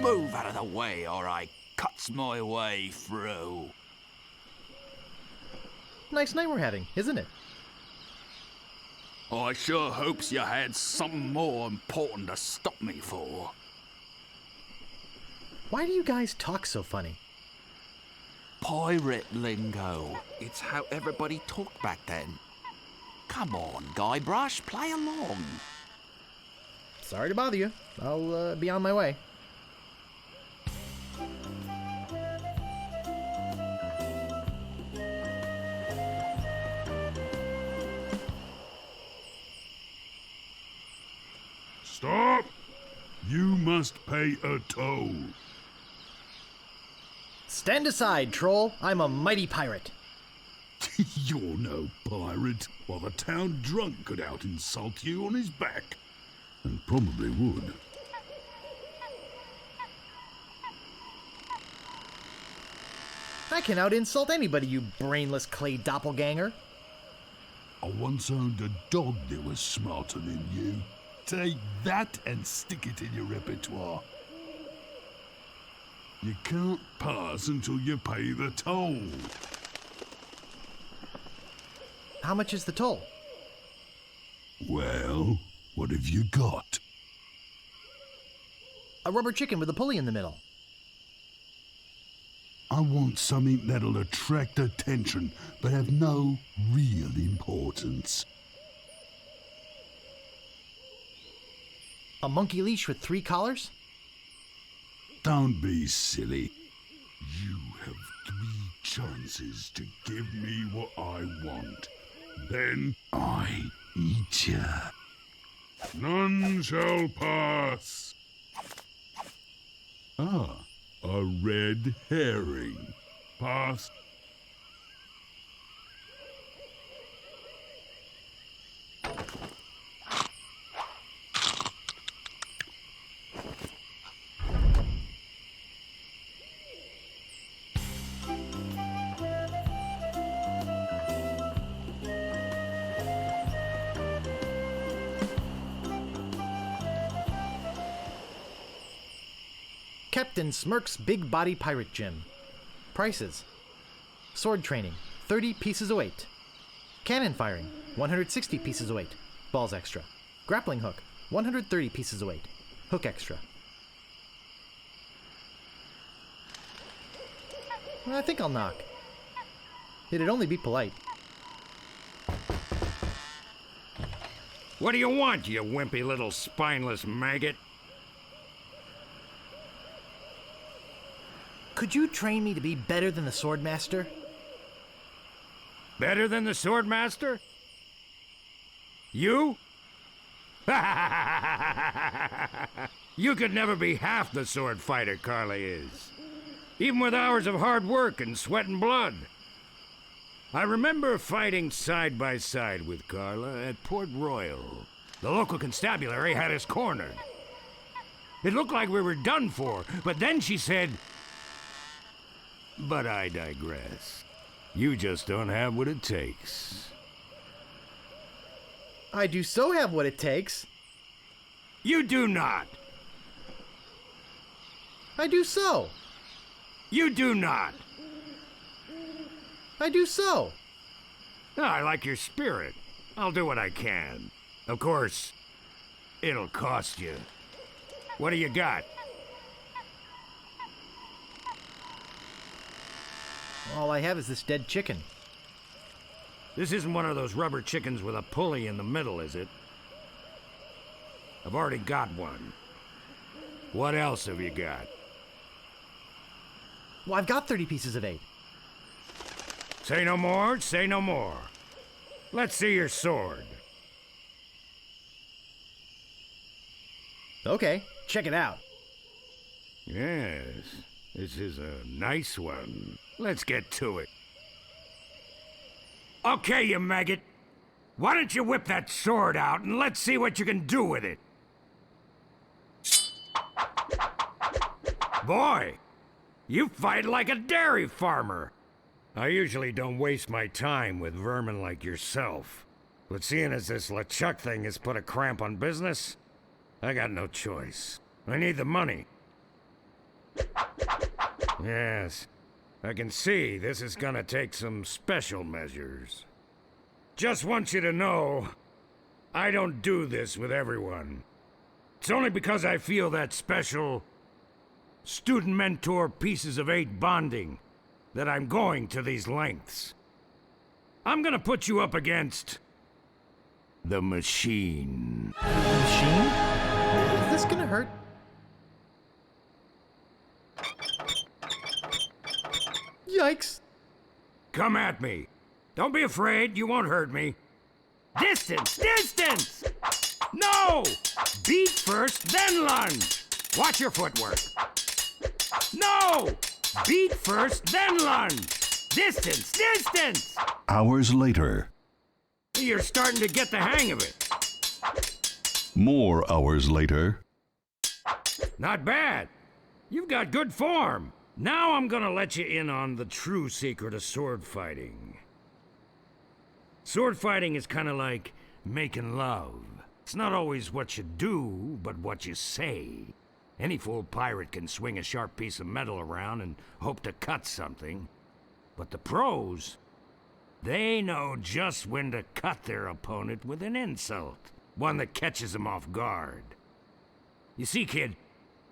Move out of the way or I cuts my way through. Nice night we're having, isn't it? I sure hopes you had something more important to stop me for. Why do you guys talk so funny? Pirate lingo. It's how everybody talked back then. Come on, Guybrush, play along. Sorry to bother you. I'll be on my way. Stop! You must pay a toll. Stand aside, troll. I'm a mighty pirate. You're no pirate. While the town drunk could out-insult you on his back. And probably would. I can out-insult anybody, you brainless clay doppelganger. I once owned a dog that was smarter than you. Take that and stick it in your repertoire. You can't pass until you pay the toll. How much is the toll? Well, what have you got? A rubber chicken with a pulley in the middle. I want something that'll attract attention, but have no real importance. A monkey leash with 3 collars? Don't be silly. You have 3 chances to give me what I want. Then I eat ya. None shall pass. Ah, a red herring. Pass. Captain Smirk's Big Body Pirate Gym. Prices: sword training, 30 pieces of weight. Cannon firing, 160 pieces of weight, balls extra. Grappling hook, 130 pieces of weight, hook extra. I think I'll knock. It'd only be polite. What do you want, you wimpy little spineless maggot? Could you train me to be better than the swordmaster? Better than the swordmaster? You? You could never be half the sword fighter Carla is. Even with hours of hard work and sweat and blood. I remember fighting side by side with Carla at Port Royal. The local constabulary had us cornered. It looked like we were done for, but then she said, but I digress. You just don't have what it takes. I do so have what it takes. You do not. I do so. You do not. I do so. I like your spirit. I'll do what I can. Of course, it'll cost you. What do you got? All I have is this dead chicken. This isn't one of those rubber chickens with a pulley in the middle, is it? I've already got one. What else have you got? Well, I've got 30 pieces of 8. Say no more, say no more. Let's see your sword. Okay, check it out. Yes, this is a nice one. Let's get to it. Okay, you maggot. Why don't you whip that sword out and let's see what you can do with it? Boy, you fight like a dairy farmer. I usually don't waste my time with vermin like yourself. But seeing as this LeChuck thing has put a cramp on business, I got no choice. I need the money. Yes, I can see this is gonna take some special measures. Just want you to know, I don't do this with everyone. It's only because I feel that special student mentor pieces of 8 bonding that I'm going to these lengths. I'm gonna put you up against the machine. Machine? Is this gonna hurt? Yikes! Come at me. Don't be afraid, you won't hurt me. Distance! Distance! No! Beat first, then lunge. Watch your footwork. No! Beat first, then lunge. Distance! Distance! Hours later. You're starting to get the hang of it. More hours later. Not bad. You've got good form. Now I'm gonna let you in on the true secret of sword fighting. Sword fighting is kind of like making love. It's not always what you do, but what you say. Any fool pirate can swing a sharp piece of metal around and hope to cut something. But the pros, they know just when to cut their opponent with an insult. One that catches them off guard. You see, kid,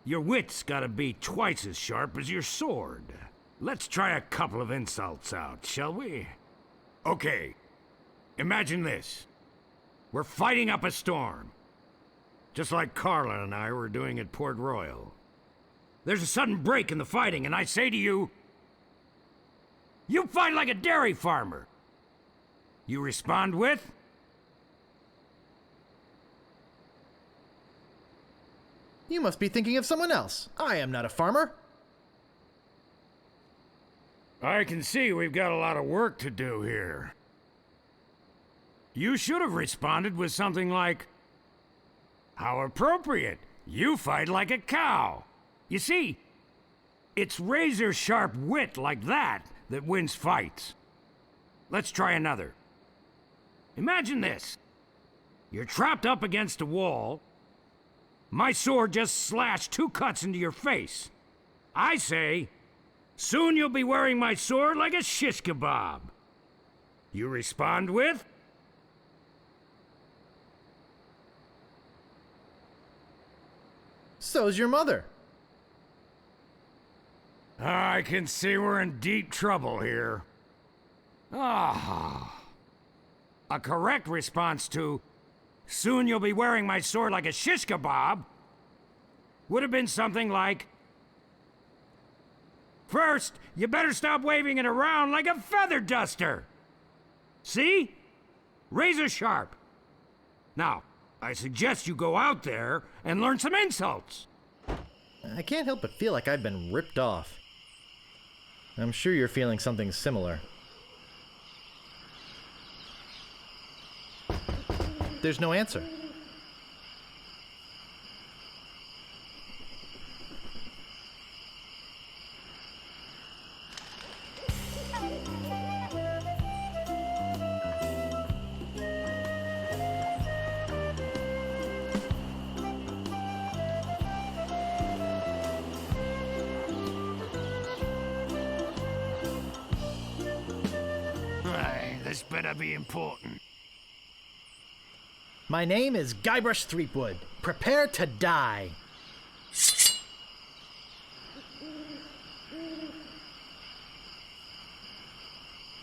your wit's gotta be twice as sharp as your sword. Let's try a couple of insults out, shall we? Okay, imagine this. We're fighting up a storm. Just like Carla and I were doing at Port Royal. There's a sudden break in the fighting, and I say to you, you fight like a dairy farmer. You respond with, You must be thinking of someone else. I am not a farmer. I can see we've got a lot of work to do here. You should have responded with something like, how appropriate. You fight like a cow. You see, it's razor-sharp wit like that that wins fights. Let's try another. Imagine this. You're trapped up against a wall. My sword just slashed 2 cuts into your face. I say, soon you'll be wearing my sword like a shish kebab. You respond with, So's your mother. I can see we're in deep trouble here. Ah. A correct response to, soon you'll be wearing my sword like a shish kebab, would have been something like, first, you better stop waving it around like a feather duster. See? Razor sharp. Now, I suggest you go out there and learn some insults. I can't help but feel like I've been ripped off. I'm sure you're feeling something similar. There's no answer. This better be important. My name is Guybrush Threepwood. Prepare to die.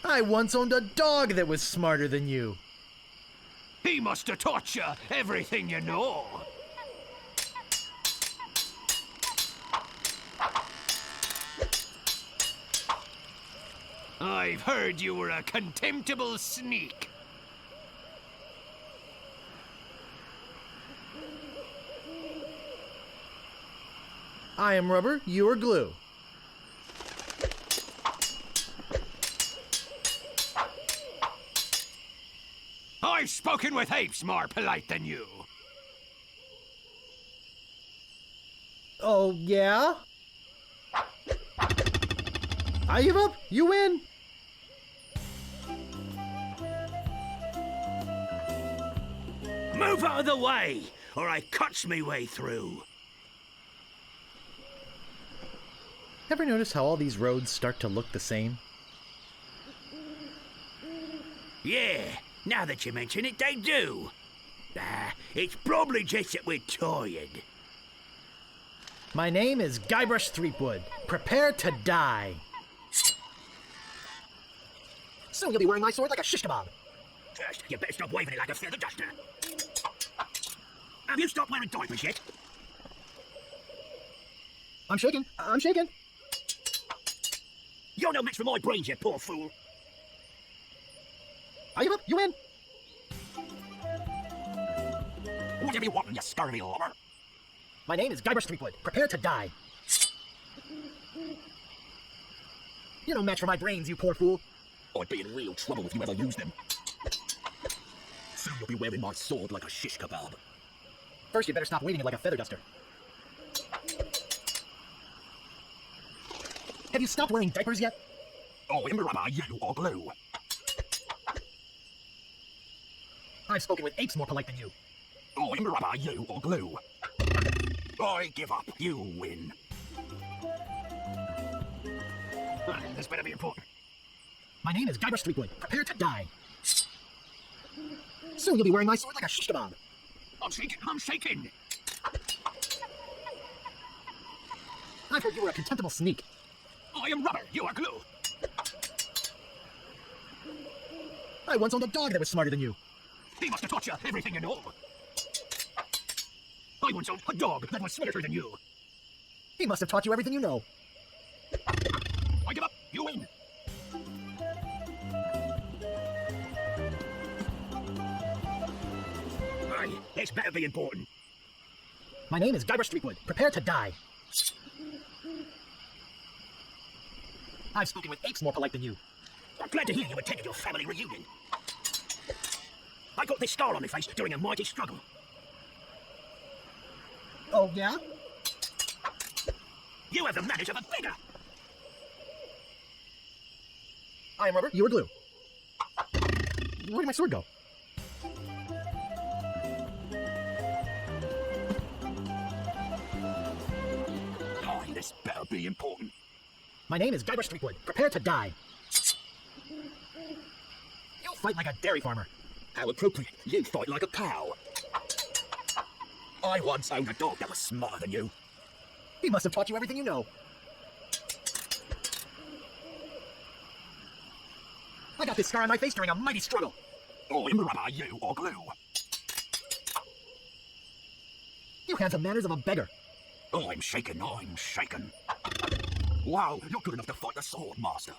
I once owned a dog that was smarter than you. He must have taught you everything you know. I've heard you were a contemptible sneak. I am rubber, you are glue. I've spoken with apes more polite than you. Oh, yeah? I give up. You win. Move out of the way, or I cuts me way through. Ever notice how all these roads start to look the same? Yeah, now that you mention it, they do. It's probably just that we're tired. My name is Guybrush Threepwood. Prepare to die. Soon you'll be wearing my sword like a shish kebab. First, you better stop waving it like a feather duster. Have you stopped wearing diapers yet? I'm shaking. I'm shaking. You're no match for my brains, you poor fool. I give up. You win. Whatever you want, you scurvy lubber. My name is Guybrush Threepwood. Prepare to die. You're no match for my brains, you poor fool. I'd be in real trouble if you ever used them. Soon you'll be wearing my sword like a shish kebab. First, you better stop waving it like a feather duster. Have you stopped wearing diapers yet? Oh, I'm rubber, you are glue. I've spoken with apes more polite than you. Oh, I'm rubber, you are glue. I give up. You win. This better be important. My name is Guybrush Threepwood. Prepare to die. Soon you'll be wearing my sword like a shish kebab. I'm shaking. I'm shaking. I've heard you were a contemptible sneak. I am rubber. You are glue. I once owned a dog that was smarter than you. He must have taught you everything you know. I once owned a dog that was smarter than you. He must have taught you everything you know. I give up. You win. Aye, this better be important. My name is Guybrush Threepwood. Prepare to die. I've spoken with apes more polite than you. I'm glad to hear you attended your family reunion. I got this scar on my face during a mighty struggle. Oh, yeah? You have the manners of a beggar. I am rubber, you are glue. Where did my sword go? Aye, this better be important. My name is Guybrush Threepwood. Prepare to die. You fight like a dairy farmer. How appropriate. You fight like a cow. I once owned a dog that was smarter than you. He must have taught you everything you know. I got this scar on my face during a mighty struggle. I'm rubber, you are glue. You have the manners of a beggar. I'm shaken, I'm shaken. Wow, you're good enough to fight the swordmaster.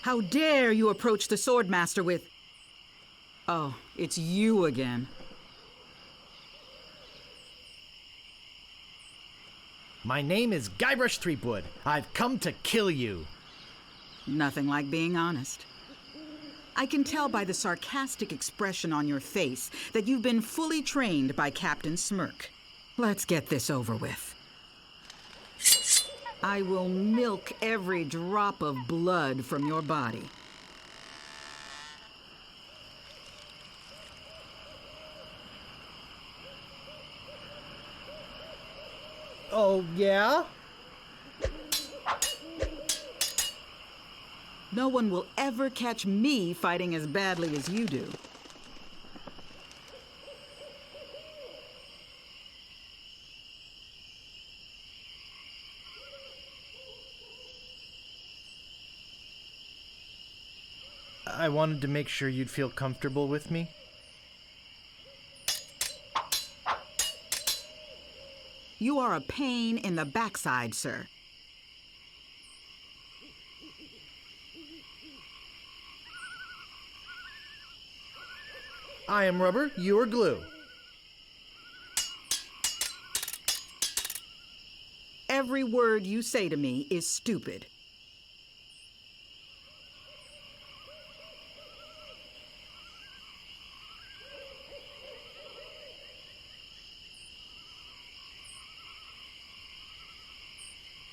How dare you approach the swordmaster with... Oh, it's you again. My name is Guybrush Threepwood. I've come to kill you. Nothing like being honest. I can tell by the sarcastic expression on your face that you've been fully trained by Captain Smirk. Let's get this over with. I will milk every drop of blood from your body. Oh, yeah? No one will ever catch me fighting as badly as you do. I wanted to make sure you'd feel comfortable with me. You are a pain in the backside, sir. I am rubber, you are glue. Every word you say to me is stupid.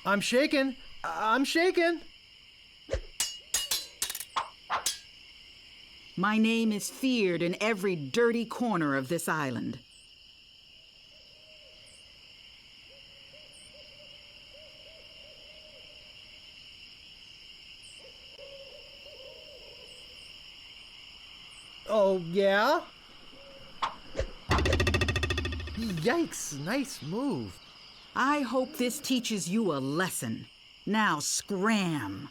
I'm shaking. I'm shaking. My name is feared in every dirty corner of this island. Oh, yeah? Yikes, nice move. I hope this teaches you a lesson. Now scram.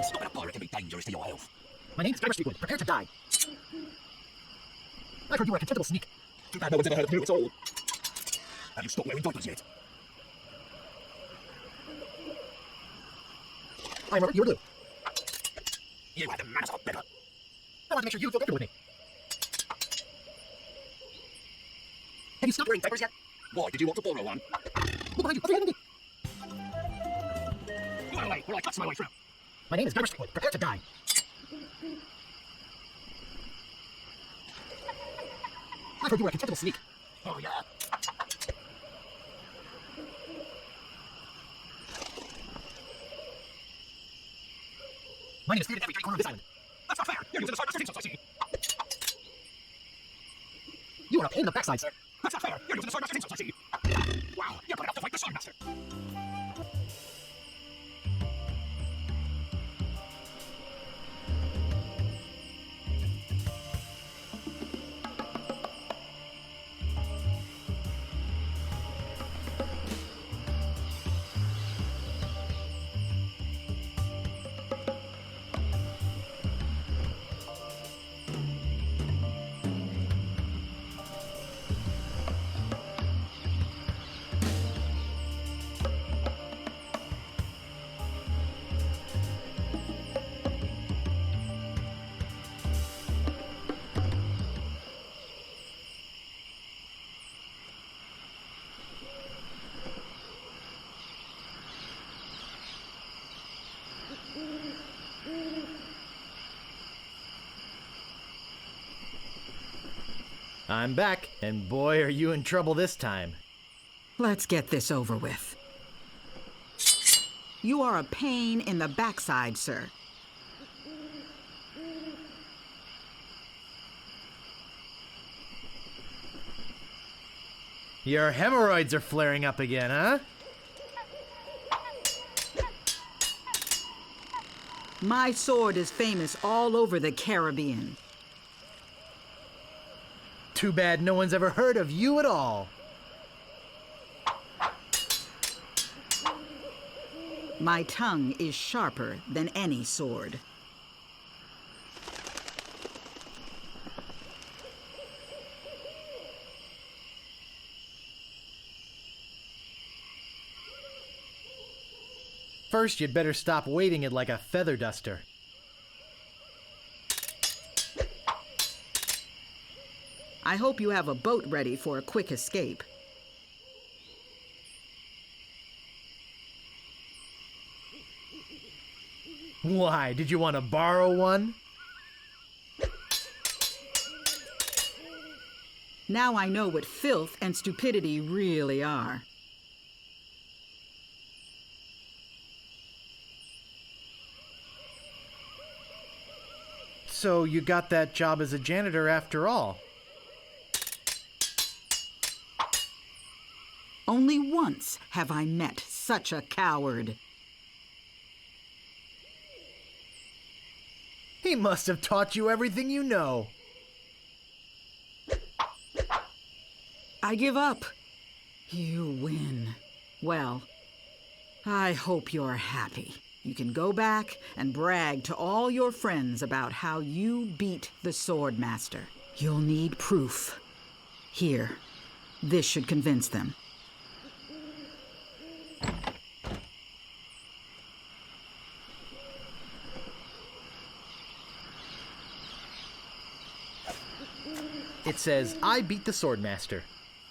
Stopping a pirate can be dangerous to your health. My name's Squidward. Prepare to die. I've heard you were a contemptible sneak. Too bad no one's ever heard of you at all. Have you stopped wearing diapers yet? I'm rubber, you're glue. You had the manners of a beggar. I want to make sure you feel comfortable with me. Have you stopped wearing diapers yet? Why, did you want to borrow one? Look behind you. What's behind me? Go away, or I cuts my way through. My name is Squidward. Prepare to die. I've heard you were a contemptible sneak. Oh, yeah. My name is feared in every dirty corner of this island. That's not fair. You're using the swordmaster insults, I see. You are a pain in the backside, sir. That's not fair. You're using the swordmaster insults, I see. Wow, you're good enough to fight the swordmaster. I'm back, and boy, are you in trouble this time. Let's get this over with. You are a pain in the backside, sir. Your hemorrhoids are flaring up again, huh? My sword is famous all over the Caribbean. Too bad no one's ever heard of you at all. My tongue is sharper than any sword. First, you'd better stop waving it like a feather duster. I hope you have a boat ready for a quick escape. Why, did you want to borrow one? Now I know what filth and stupidity really are. So you got that job as a janitor after all. Only once have I met such a coward. He must have taught you everything you know. I give up. You win. Well, I hope you're happy. You can go back and brag to all your friends about how you beat the swordmaster. You'll need proof. Here, this should convince them. It says, I beat the swordmaster.